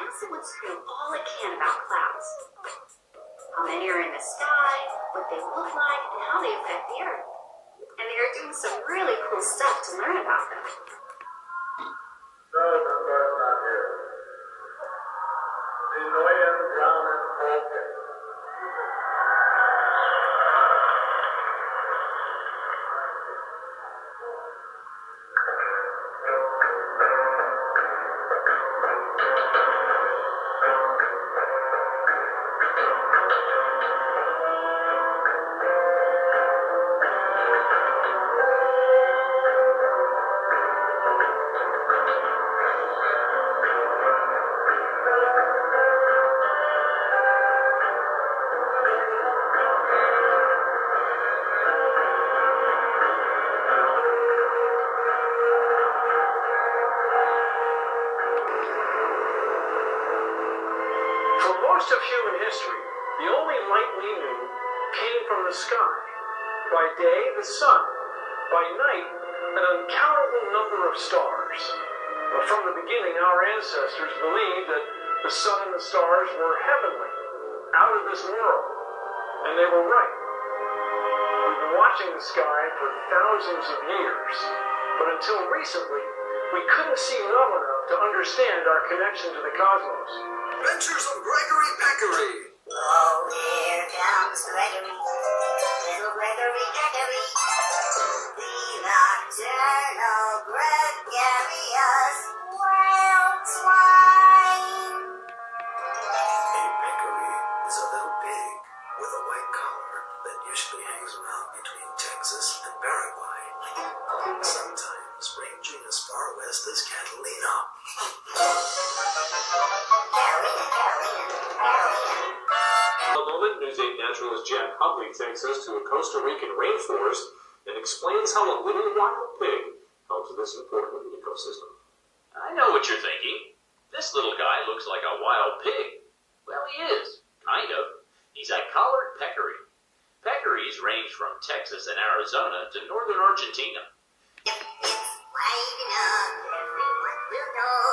NASA wants to know all it can about clouds. How many are in the sky, what they look like, and how they affect the Earth. And they are doing some really cool stuff to learn about them. No, the bird's not here. She's laying down in the pulpit. Most of human history, the only light we knew came from the sky. By day, the sun. By night, an uncountable number of stars. But from the beginning, our ancestors believed that the sun and the stars were heavenly, out of this world. And they were right. We've been watching the sky for thousands of years. But until recently, we couldn't see well enough to understand our connection to the cosmos. Adventures of Gregory Peccary. Oh, here comes Gregory, little Gregory Peccary, the nocturnal gregarious wild swine. A peccary is a little pig with a white collar that usually hangs around between Texas and Paraguay, sometimes ranging as far west as Catalina. A moment, News 8 naturalist Jack Hubley takes us to a Costa Rican rainforest and explains how a little wild pig helps this important ecosystem. I know what you're thinking. This little guy looks like a wild pig. Well, he is, kind of. He's a collared peccary. Peccaries range from Texas and Arizona to northern Argentina. If it's wide enough, everyone will know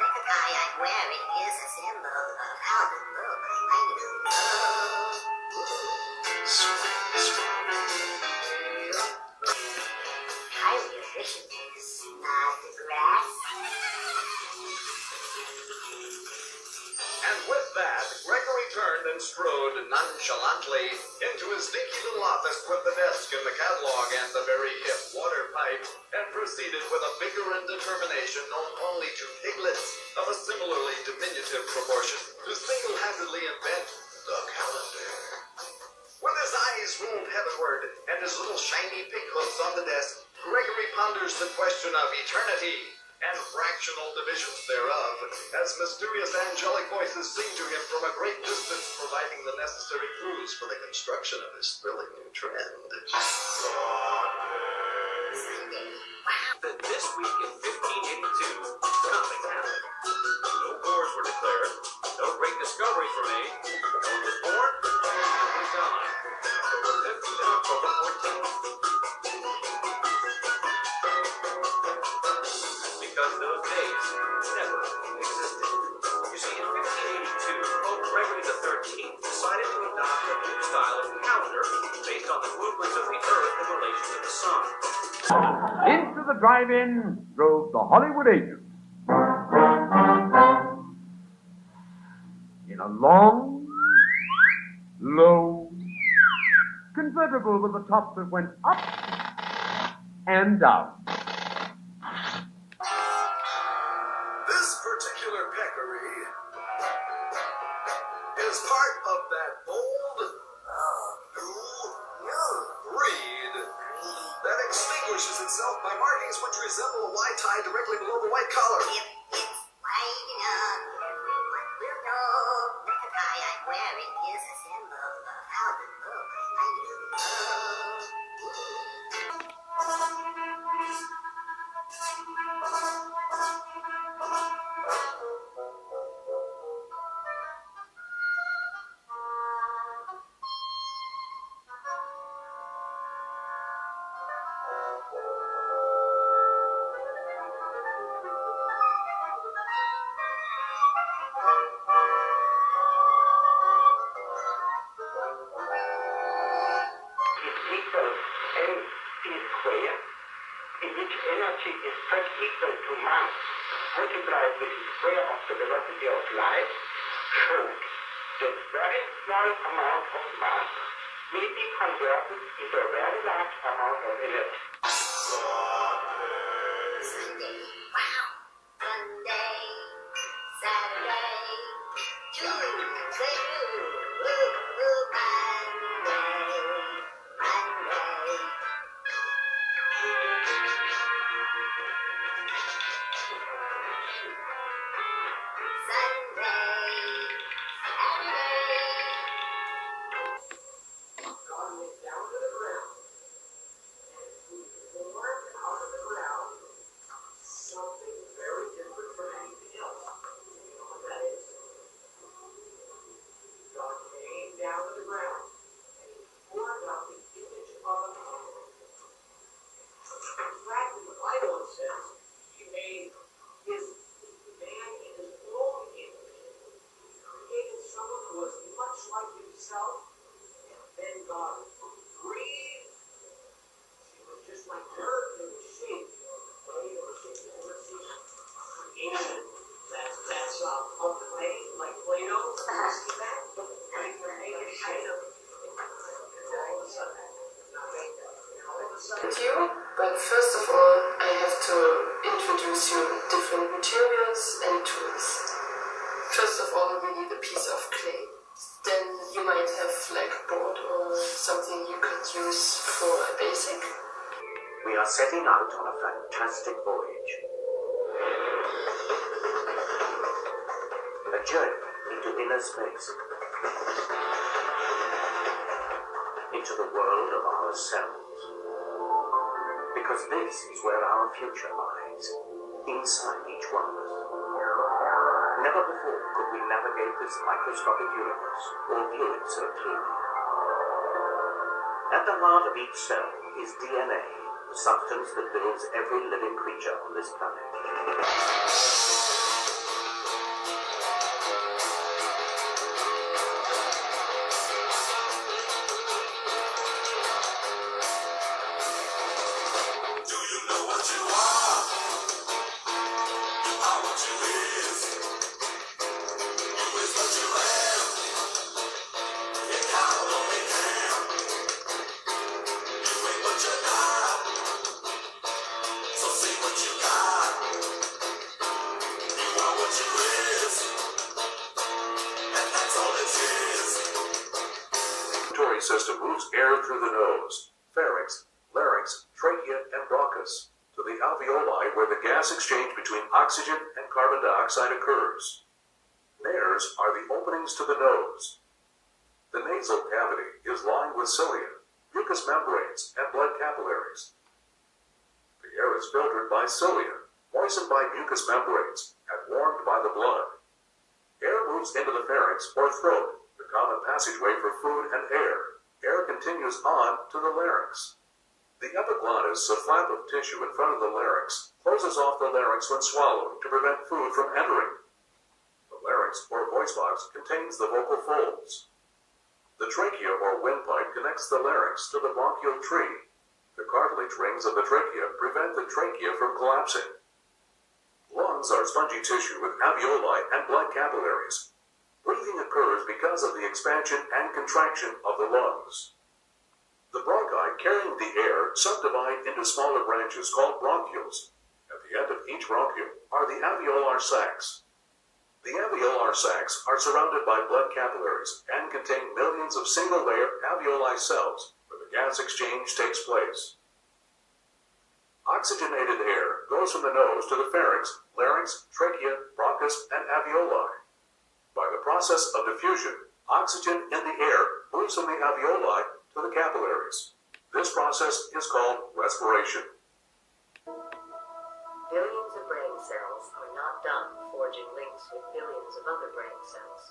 that the tie I'm wearing is a symbol of how the love I might love. Highly efficient, not the grass. And with that, Gregory turned and strode nonchalantly into his dinky little office with the desk and the catalog and the very hip water pipe, and proceeded with a vigor and determination known only to piglets of a similarly diminutive proportion to single-handedly invent the calendar. With his eyes rolled heavenward and his little shiny pig hoofs on the desk, Gregory ponders the question of eternity and fractional divisions thereof, as mysterious angelic voices sing to him from a great distance, providing the necessary clues for the construction of his thrilling new trend. That this week in 1582, nothing happened. No wars were declared, no great discoveries were made, no one was born, no one was died. October 5th and October 14th. Because those days never existed. You see, in 1582, Pope Gregory XIII decided to adopt a new style of calendar based on the movements of the Earth in relation to the Sun. Into the drive-in drove the Hollywood agents. In a long, low convertible with a top that went up and down. This particular peccary is part of that bold, new breed that extinguishes itself by markings which resemble a white tie directly below the white collar. If it's wide enough, everyone will know that the tie I'm wearing is a symbol of how the love I might love. square in which energy is stress equal to mass multiplied with the square of the velocity of light showed that very small amount of mass may be converted into a very large amount of energy. Sunday, wow. Monday, Saturday, Tuesday, Monday. You, but first of all, I have to introduce you different materials and tools. First of all, we need a piece of clay. Then you might have like board or something you could use for a basic. We are setting out on a fantastic voyage. A journey into inner space. Into the world of ourselves. Because this is where our future lies, inside each one of us. Never before could we navigate this microscopic universe or view it so clearly. At the heart of each cell is DNA, the substance that builds every living creature on this planet. System moves air through the nose, pharynx, larynx, trachea, and bronchus to the alveoli where the gas exchange between oxygen and carbon dioxide occurs. Nares are the openings to the nose. The nasal cavity is lined with cilia, mucous membranes, and blood capillaries. The air is filtered by cilia, moistened by mucous membranes, and warmed by the blood. Air moves into the pharynx or throat, the common passageway for food and air. Air continues on to the larynx. The epiglottis, a flap of tissue in front of the larynx, closes off the larynx when swallowed to prevent food from entering. The larynx, or voice box, contains the vocal folds. The trachea, or windpipe, connects the larynx to the bronchial tree. The cartilage rings of the trachea prevent the trachea from collapsing. Lungs are spongy tissue with alveoli and blood capillaries. Breathing occurs because of the expansion and contraction of the lungs. The bronchi carrying the air subdivide into smaller branches called bronchioles. At the end of each bronchiole are the alveolar sacs. The alveolar sacs are surrounded by blood capillaries and contain millions of single-layer alveoli cells where the gas exchange takes place. Oxygenated air goes from the nose to the pharynx, larynx, trachea, bronchus, and alveoli. By the process of diffusion, oxygen in the air moves from the alveoli to the capillaries. This process is called respiration. Billions of brain cells are not done forging links with billions of other brain cells.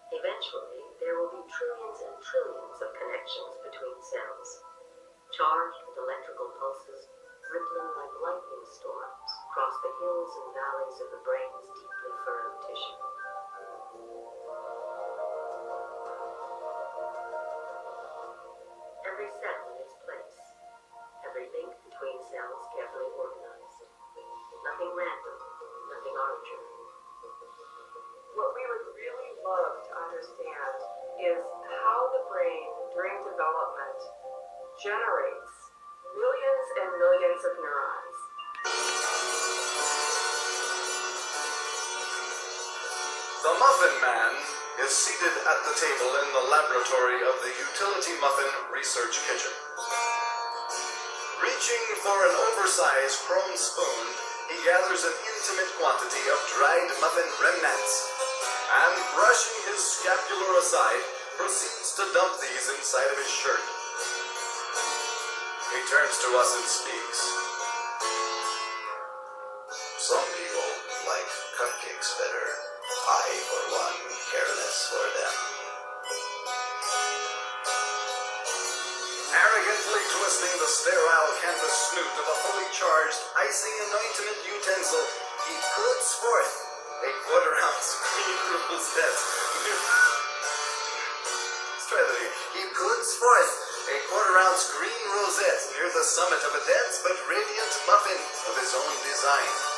Eventually, there will be trillions and trillions of connections between cells. Charged with electrical pulses, rippling like lightning storms across the hills and valleys of the brain's deeply furrowed tissue. during development generates millions and millions of neurons. The Muffin Man is seated at the table in the laboratory of the Utility Muffin Research Kitchen. Reaching for an oversized chrome spoon, he gathers an intimate quantity of dried muffin remnants, and brushing his scapular aside, proceeds to dump these inside of his shirt. He turns to us and speaks. Some people like cupcakes better. I, for one, care less for them. Arrogantly twisting the sterile canvas snoot of a fully charged icing anointment utensil, he puts forth a quarter-ounce green rosette. Let's try that again. He puts forth a quarter-ounce green rosette near the summit of a dense but radiant muffin of his own design.